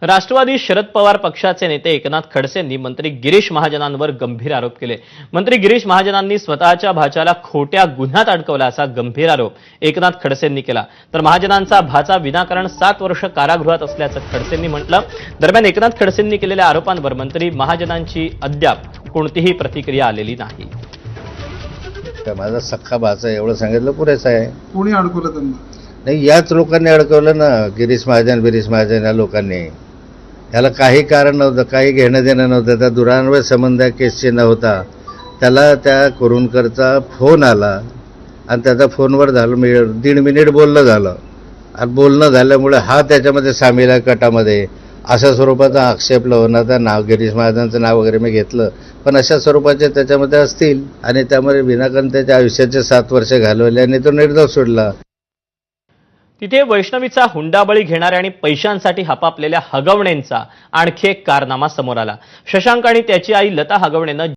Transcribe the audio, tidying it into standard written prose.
राष्ट्रवादी शरद पवार पक्षाचे नेते एकनाथ खडसेंनी मंत्री गिरीश महाजनांवर गंभीर आरोप केले। मंत्री गिरीश महाजनांनी स्वतःच्या भाच्याला खोट्या गुन्ह्यात अडकवला असा गंभीर आरोप एकनाथ खडसेंनी केला। तर महाजनांचा भाचा विनाकारण 7 वर्ष कारागृहात असल्याचं खडसेंनी म्हटलं। दरम्यान एकनाथ खडसेंनी केलेल्या आरोपांवर मंत्री महाजनांची अद्याप कोणतीही प्रतिक्रिया आलेली नाही। माझा सख्खा भाचा एवढं सांगितलं पुरेसं आहे। कोणी अडकवलं त्यांना? नाही, याच लोकांनी अडकवलं ना, गिरीश महाजन या लोकांनी। त्याला काही कारण नव्हतं, काही घेणं देणं नव्हतं। त्या दुरान्वय संबंध केसचे नव्हता। त्याला त्या कुरुंदकरचा फोन आला आणि त्याचा फोनवर झालं 1.5 मिनिट बोलणं झालं आणि बोलणं झाल्यामुळे हा त्याच्यामध्ये सामील आहे कटामध्ये, अशा स्वरूपाचा आक्षेप लावण्याचं नाव गिरीश महाजनांचं नाव वगैरे मी घेतलं, पण अशा स्वरूपाचे त्याच्यामध्ये असतील आणि त्यामुळे विनाकारण त्याच्या आयुष्याचे 7 वर्ष घालवले आणि तो निर्दोष सोडला। तिथे वैष्णवीचा हुंडाबळी घेणाऱ्या आणि पैशांसाठी हपापलेल्या हगवणेंचा आणखी एक कारनामा समोर आला। शशांक आणि त्याची आई लता हगवणेनं